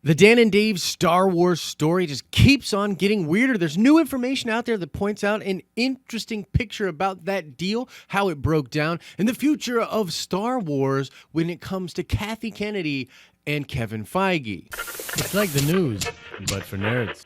The Dan and Dave Star Wars story just keeps on getting weirder. There's new information out there that points out an interesting picture about that deal, how it broke down, and the future of Star Wars when it comes to Kathleen Kennedy and Kevin Feige. It's like the news, but for nerds.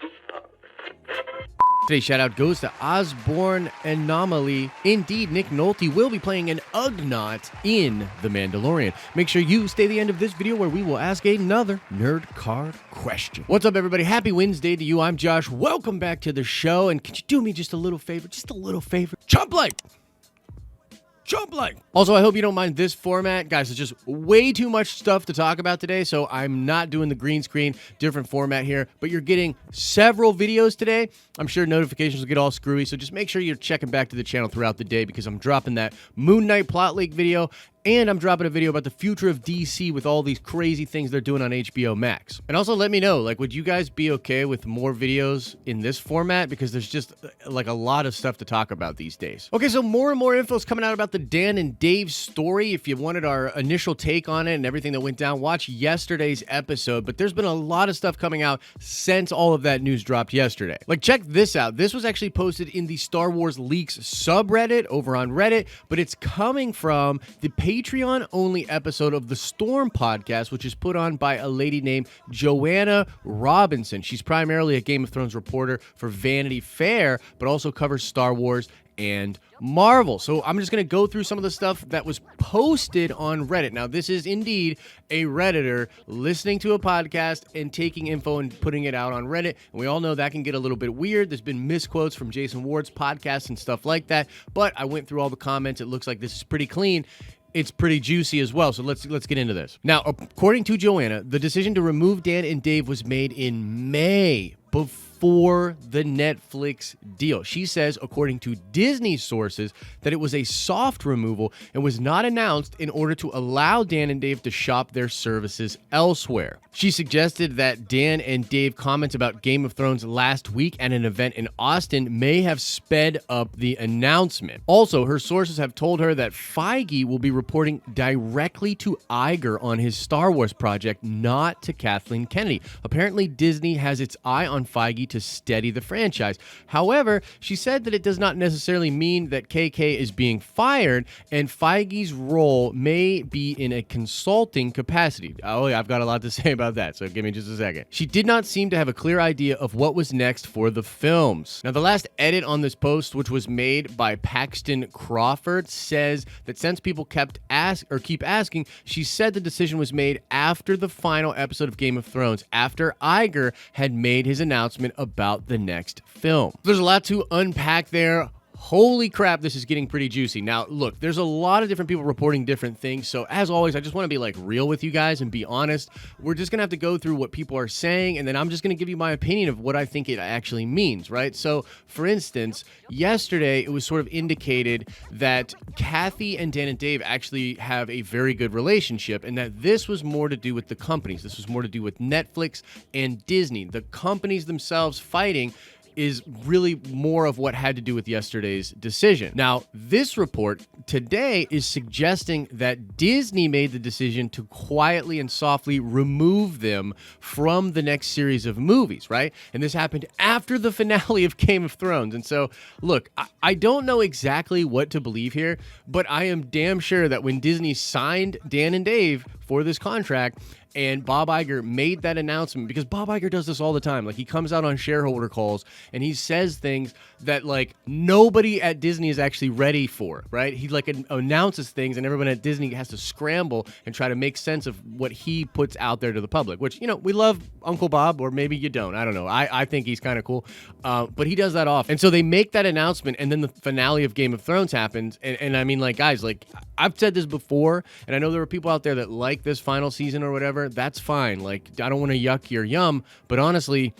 Today's shout out goes to Osborne Anomaly. Indeed, Nick Nolte will be playing an Ugnaught in The Mandalorian. Make sure you stay the end of this video where we will ask another nerd card question. What's up, everybody? Happy Wednesday to you. I'm Josh. Welcome back to the show. And could you do me just a little favor? Just a little favor. Jump like. Also, I hope you don't mind this format. Guys, it's just way too much stuff to talk about today, so I'm not doing the green screen, different format here, but you're getting several videos today. I'm sure notifications will get all screwy, so just make sure you're checking back to the channel throughout the day because I'm dropping that Moon Knight plot leak video, and I'm dropping a video about the future of DC with all these crazy things they're doing on HBO Max. And also let me know, would you guys be okay with more videos in this format? Because there's just a lot of stuff to talk about these days. Okay, so more and more info is coming out about the Dan and Dave story. If you wanted our initial take on it and everything that went down, watch yesterday's episode. But there's been a lot of stuff coming out since all of that news dropped yesterday. Check this out. This was actually posted in the Star Wars Leaks subreddit over on Reddit, but it's coming from the Patreon-only episode of the Storm podcast, which is put on by a lady named Joanna Robinson. She's primarily a Game of Thrones reporter for Vanity Fair, but also covers Star Wars and Marvel. So I'm just going to go through some of the stuff that was posted on Reddit. Now, this is indeed a Redditor listening to a podcast and taking info and putting it out on Reddit. And we all know that can get a little bit weird. There's been misquotes from Jason Ward's podcast and stuff like that. But I went through all the comments. It looks like this is pretty clean. It's pretty juicy as well, so let's get into this. Now, according to Joanna, the decision to remove Dan and Dave was made in May, before the Netflix deal. She says, according to Disney sources, that it was a soft removal and was not announced in order to allow Dan and Dave to shop their services elsewhere. She suggested that Dan and Dave comments about Game of Thrones last week at an event in Austin may have sped up the announcement. Also, her sources have told her that Feige will be reporting directly to Iger on his Star Wars project, not to Kathleen Kennedy. Apparently, Disney has its eye on Feige to steady the franchise. However, she said that it does not necessarily mean that KK is being fired, and Feige's role may be in a consulting capacity. Oh, yeah, I've got a lot to say about that, so give me just a second. She did not seem to have a clear idea of what was next for the films. Now, the last edit on this post, which was made by Paxton Crawford, says that since people keep asking, she said the decision was made after the final episode of Game of Thrones, after Iger had made his announcement about the next film. There's a lot to unpack there. Holy crap, this is getting pretty juicy. Now, look, there's a lot of different people reporting different things. So as always, I just want to be real with you guys and be honest. We're just going to have to go through what people are saying, and then I'm just going to give you my opinion of what I think it actually means, right? So, for instance, yesterday it was sort of indicated that Kathy and Dan and Dave actually have a very good relationship, and that this was more to do with the companies. This was more to do with Netflix and Disney. The companies themselves fighting is really more of what had to do with yesterday's decision. Now, this report today is suggesting that Disney made the decision to quietly and softly remove them from the next series of movies, right? And this happened after the finale of Game of Thrones. And so, look, I don't know exactly what to believe here, but I am damn sure that when Disney signed Dan and Dave for this contract, and Bob Iger made that announcement, because Bob Iger does this all the time. He comes out on shareholder calls and he says things that nobody at Disney is actually ready for, right? He announces things and everyone at Disney has to scramble and try to make sense of what he puts out there to the public, which, we love Uncle Bob, or maybe you don't. I don't know. I think he's kind of cool. But he does that often. And so they make that announcement, and then the finale of Game of Thrones happens. And I mean, guys, I've said this before, and I know there are people out there that like this final season or whatever. That's fine. I don't want to yuck your yum, but honestly,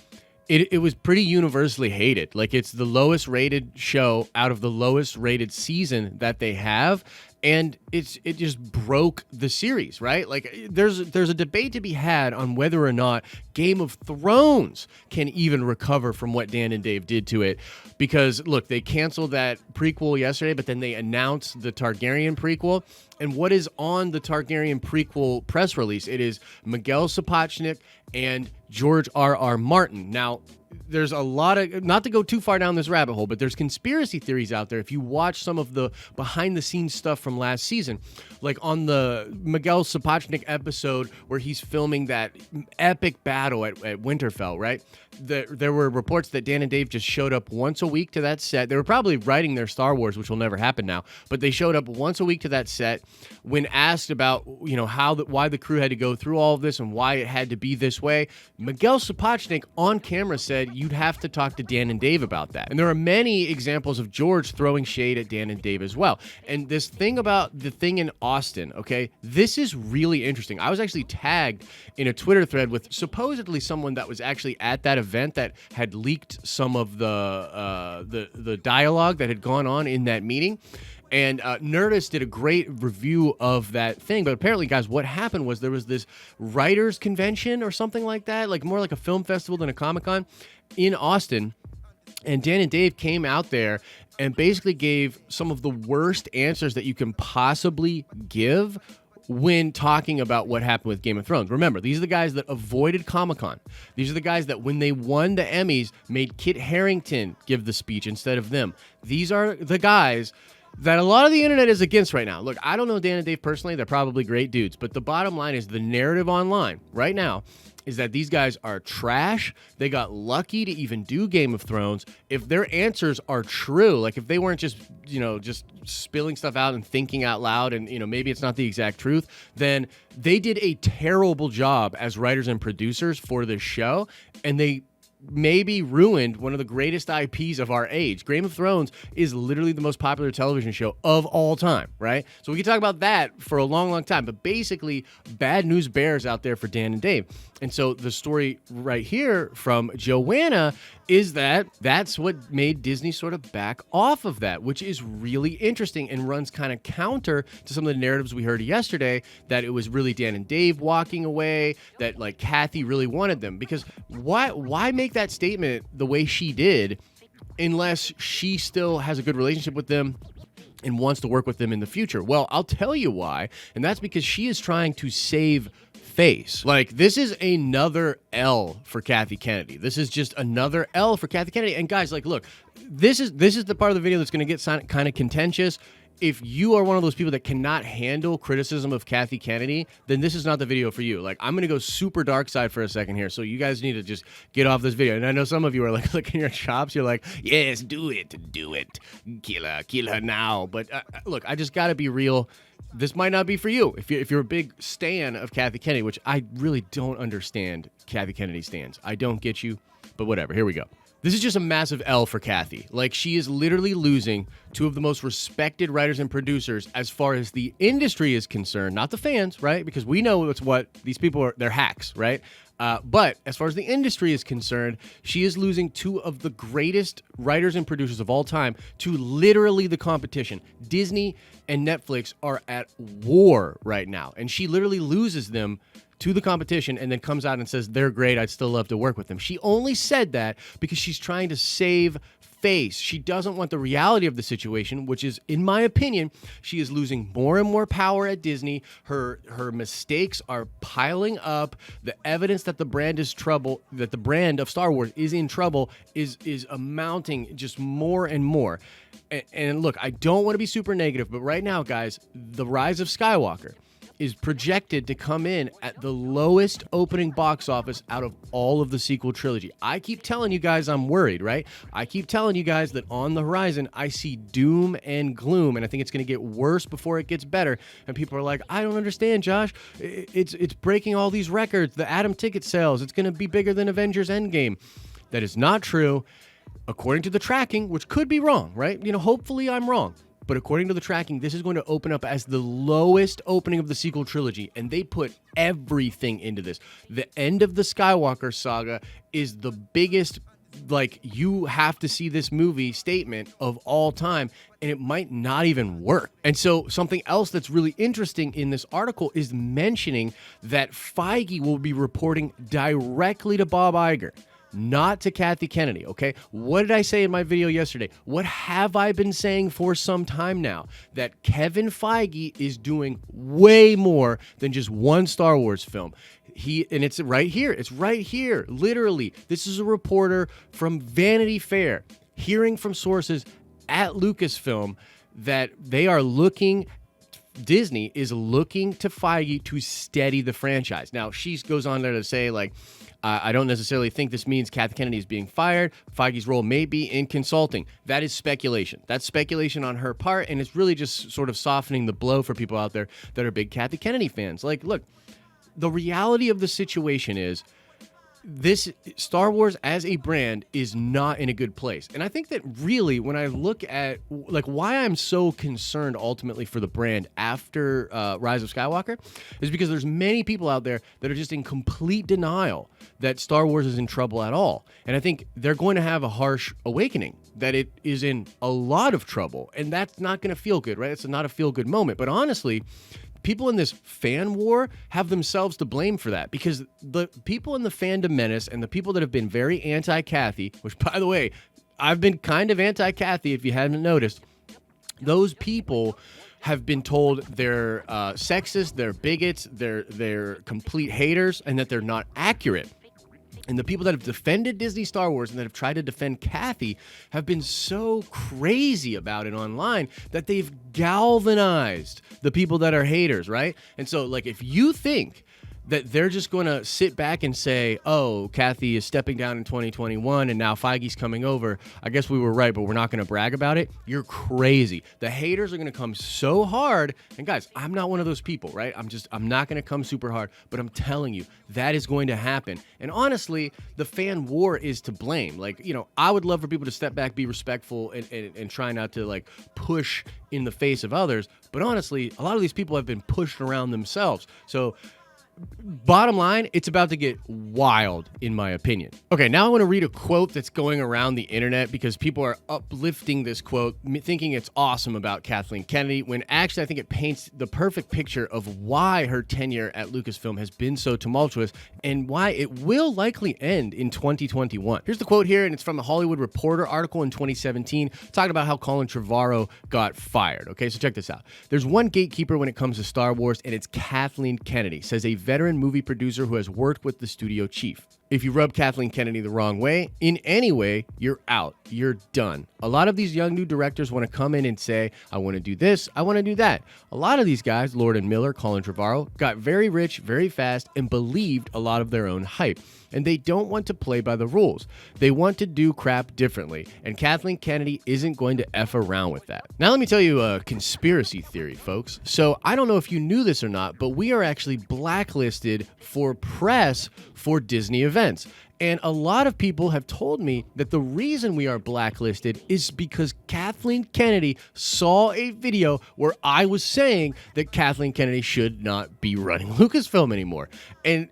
it was pretty universally hated. It's the lowest rated show out of the lowest rated season that they have. And it just broke the series, right? There's a debate to be had on whether or not Game of Thrones can even recover from what Dan and Dave did to it. Because, look, they canceled that prequel yesterday, but then they announced the Targaryen prequel. And what is on the Targaryen prequel press release? It is Miguel Sapochnik and George R.R. Martin. Now, there's a lot of, not to go too far down this rabbit hole, but there's conspiracy theories out there. If you watch some of the behind the scenes stuff from last season, like on the Miguel Sapochnik episode where he's filming that epic battle at Winterfell, right? There were reports that Dan and Dave just showed up once a week to that set. They were probably writing their Star Wars, which will never happen now, but they showed up once a week to that set. When asked about, you know, why the crew had to go through all of this and why it had to be this way, Miguel Sapochnik on camera said you'd have to talk to Dan and Dave about that. And there are many examples of George throwing shade at Dan and Dave as well. And this thing about the thing in Austin, okay, this is really interesting. I was actually tagged in a Twitter thread with supposedly someone that was actually at that event that had leaked some of the dialogue that had gone on in that meeting. And Nerdist did a great review of that thing. But apparently, guys, what happened was there was this writers' convention or something like that, like more like a film festival than a Comic-Con in Austin. And Dan and Dave came out there and basically gave some of the worst answers that you can possibly give when talking about what happened with Game of Thrones. Remember, these are the guys that avoided Comic-Con. These are the guys that when they won the Emmys, made Kit Harington give the speech instead of them. These are the guys that a lot of the internet is against right now. Look, I don't know Dan and Dave personally. They're probably great dudes. But the bottom line is the narrative online right now is that these guys are trash. They got lucky to even do Game of Thrones. If their answers are true, like if they weren't just, you know, just spilling stuff out and thinking out loud and, you know, maybe it's not the exact truth, then they did a terrible job as writers and producers for this show. And they maybe ruined one of the greatest IPs of our age. Game of Thrones is literally the most popular television show of all time, right? So we can talk about that for a long, long time. But basically, bad news bears out there for Dan and Dave. And so the story right here from Joanna is that that's what made Disney sort of back off of that, which is really interesting and runs kind of counter to some of the narratives we heard yesterday, that it was really Dan and Dave walking away, that like Kathy really wanted them. Because why make that statement the way she did unless she still has a good relationship with them and wants to work with them in the future? Well, I'll tell you why, and that's because she is trying to save face. Like, this is another L for Kathy Kennedy. This is just another L for Kathy Kennedy. And guys, like, look, this is the part of the video that's going to get kind of contentious. If you are one of those people that cannot handle criticism of Kathy Kennedy, then this is not the video for you. Like, I'm going to go super dark side for a second here, so you guys need to just get off this video. And I know some of you are like licking your chops. You're like, yes, do it. Kill her now. But look, I just got to be real. This might not be for you. If you're a big stan of Kathy Kennedy, which I really don't understand Kathy Kennedy stans. I don't get you, but whatever. Here we go. This is just a massive L for Kathy. Like, she is literally losing two of the most respected writers and producers as far as the industry is concerned, not the fans, right? Because we know it's what these people are, they're hacks, right? But as far as the industry is concerned, she is losing two of the greatest writers and producers of all time to literally the competition. Disney and Netflix are at war right now, and she literally loses them to the competition and then comes out and says, they're great, I'd still love to work with them. She only said that because she's trying to save face. She doesn't want the reality of the situation, which is, in my opinion, she is losing more and more power at Disney. Her mistakes are piling up. The evidence that the brand is trouble, that the brand of Star Wars is in trouble, is amounting just more and more. And look, I don't want to be super negative, but right now, guys, The Rise of Skywalker is projected to come in at the lowest opening box office out of all of the sequel trilogy. I keep telling you guys I'm worried, right? I keep telling you guys that on the horizon, I see doom and gloom, and I think it's going to get worse before it gets better. And people are like, I don't understand, Josh. It's breaking all these records. The Atom ticket sales, it's going to be bigger than Avengers Endgame. That is not true. According to the tracking, which could be wrong, right? You know, hopefully I'm wrong. But according to the tracking, this is going to open up as the lowest opening of the sequel trilogy, and they put everything into this. The end of the Skywalker saga is the biggest, like, you have to see this movie statement of all time, and it might not even work. And so something else that's really interesting in this article is mentioning that Feige will be reporting directly to Bob Iger. not to Kathy Kennedy, okay? What did I say in my video yesterday? What have I been saying for some time now? That Kevin Feige is doing way more than just one Star Wars film. And it's right here. It's right here. Literally, this is a reporter from Vanity Fair hearing from sources at Lucasfilm that Disney is looking to Feige to steady the franchise. Now, she goes on there to say, like, I don't necessarily think this means Kathy Kennedy is being fired. Feige's role may be in consulting. That is speculation. That's speculation on her part, and it's really just sort of softening the blow for people out there that are big Kathy Kennedy fans. Like, look, the reality of the situation is this Star Wars as a brand is not in a good place. And I think that really when I look at like why I'm so concerned ultimately for the brand after Rise of Skywalker is because there's many people out there that are just in complete denial that Star Wars is in trouble at all. And I think they're going to have a harsh awakening that it is in a lot of trouble. And that's not going to feel good, right? It's not a feel good moment. But honestly, people in this fan war have themselves to blame for that because the people in the fandom menace and the people that have been very anti-Kathy, which, by the way, I've been kind of anti-Kathy if you hadn't noticed, those people have been told they're sexist, they're bigots, they're complete haters, and that they're not accurate. And the people that have defended Disney Star Wars and that have tried to defend Kathy have been so crazy about it online that they've galvanized the people that are haters, right? And so, like, if you think that they're just going to sit back and say, oh, Kathy is stepping down in 2021 and now Feige's coming over, I guess we were right, but we're not going to brag about it, you're crazy. The haters are going to come so hard. And guys, I'm not one of those people, right? I'm not going to come super hard, but I'm telling you, that is going to happen. And honestly, the fan war is to blame. Like, you know, I would love for people to step back, be respectful, and try not to, like, push in the face of others. But honestly, a lot of these people have been pushed around themselves. So, bottom line, it's about to get wild, in my opinion. Okay, now I want to read a quote that's going around the internet because people are uplifting this quote, thinking it's awesome about Kathleen Kennedy, when actually I think it paints the perfect picture of why her tenure at Lucasfilm has been so tumultuous and why it will likely end in 2021. Here's the quote here, and it's from the Hollywood Reporter article in 2017, talking about how Colin Trevorrow got fired. Okay, so check this out. There's one gatekeeper when it comes to Star Wars, and it's Kathleen Kennedy, says a veteran movie producer who has worked with the studio chief. If you rub Kathleen Kennedy the wrong way, in any way, you're out. You're done. A lot of these young new directors want to come in and say, I want to do this, I want to do that. A lot of these guys, Lord and Miller, Colin Trevorrow, got very rich very fast and believed a lot of their own hype. And they don't want to play by the rules. They want to do crap differently. And Kathleen Kennedy isn't going to F around with that. Now let me tell you a conspiracy theory, folks. So I don't know if you knew this or not, but we are actually blacklisted for press for Disney events. And a lot of people have told me that the reason we are blacklisted is because Kathleen Kennedy saw a video where I was saying that Kathleen Kennedy should not be running Lucasfilm anymore. And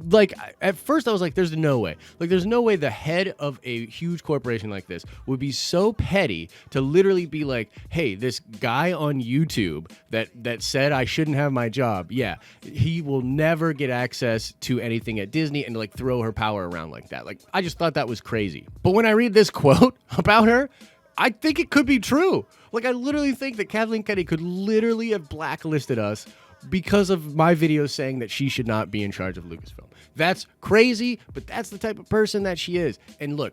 like, at first I was like, there's no way. Like, there's no way the head of a huge corporation like this would be so petty to literally be like, hey, this guy on YouTube that said I shouldn't have my job, yeah, he will never get access to anything at Disney, and like throw her power around like that. Like, I just thought that was crazy. But when I read this quote about her, I think it could be true. Like, I literally think that Kathleen Kennedy could literally have blacklisted us because of my video saying that she should not be in charge of Lucasfilm. That's crazy, but that's the type of person that she is. And look,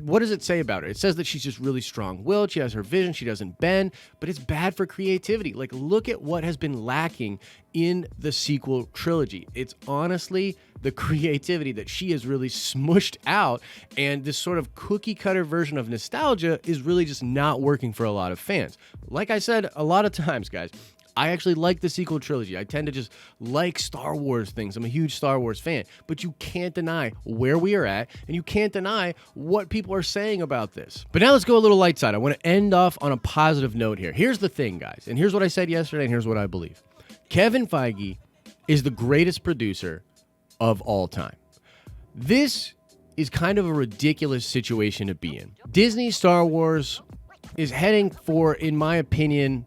what does it say about her? It says that she's just really strong-willed. She has her vision. She doesn't bend, but it's bad for creativity. Like, look at what has been lacking in the sequel trilogy. It's honestly the creativity that she has really smushed out, and this sort of cookie-cutter version of nostalgia is really just not working for a lot of fans. Like I said, a lot of times, guys, I actually like the sequel trilogy. I tend to just like Star Wars things. I'm a huge Star Wars fan. But you can't deny where we are at, and you can't deny what people are saying about this. But now let's go a little light side. I want to end off on a positive note here. Here's the thing, guys, and here's what I said yesterday, and here's what I believe. Kevin Feige is the greatest producer of all time. This is kind of a ridiculous situation to be in. Disney Star Wars is heading for, in my opinion,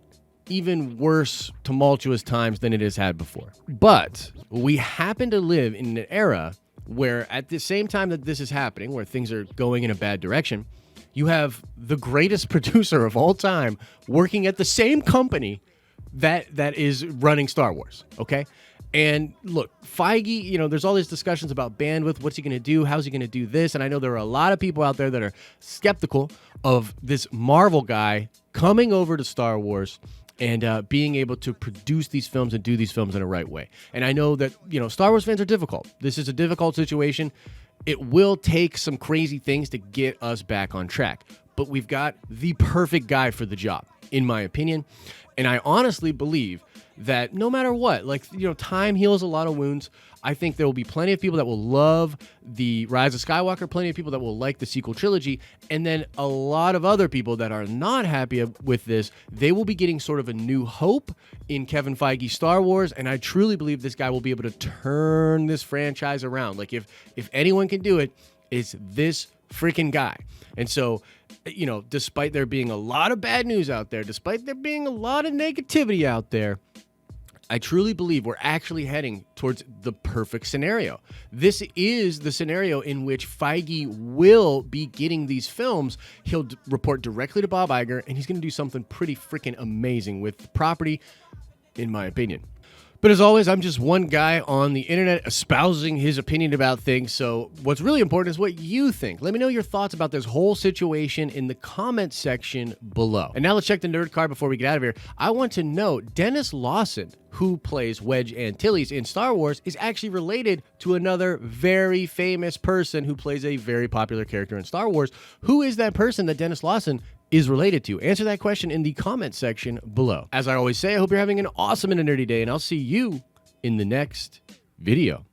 even worse tumultuous times than it has had before. But we happen to live in an era where at the same time that this is happening, where things are going in a bad direction, you have the greatest producer of all time working at the same company that is running Star Wars, okay? And look, Feige, you know, there's all these discussions about bandwidth. What's he going to do? How's he going to do this? And I know there are a lot of people out there that are skeptical of this Marvel guy coming over to Star Wars and being able to produce these films and do these films in a right way. And I know that, you know, Star Wars fans are difficult. This is a difficult situation. It will take some crazy things to get us back on track. But we've got the perfect guy for the job, in my opinion. And I honestly believe that no matter what, like, you know, time heals a lot of wounds. I think there will be plenty of people that will love the Rise of Skywalker, plenty of people that will like the sequel trilogy, and then a lot of other people that are not happy with this, they will be getting sort of a new hope in Kevin Feige's Star Wars, and I truly believe this guy will be able to turn this franchise around. Like, if anyone can do it, it's this freaking guy. And so, you know, despite there being a lot of bad news out there, despite there being a lot of negativity out there, I truly believe we're actually heading towards the perfect scenario. This is the scenario in which Feige will be getting these films. He'll report directly to Bob Iger, and he's going to do something pretty freaking amazing with the property, in my opinion. But as always, I'm just one guy on the internet espousing his opinion about things. So what's really important is what you think. Let me know your thoughts about this whole situation in the comment section below. And now let's check the nerd card before we get out of here. I want to note Dennis Lawson, who plays Wedge Antilles in Star Wars, is actually related to another very famous person who plays a very popular character in Star Wars. Who is that person that Dennis Lawson is related to? Answer that question in the comment section below. As I always say, I hope you're having an awesome and a nerdy day, and I'll see you in the next video.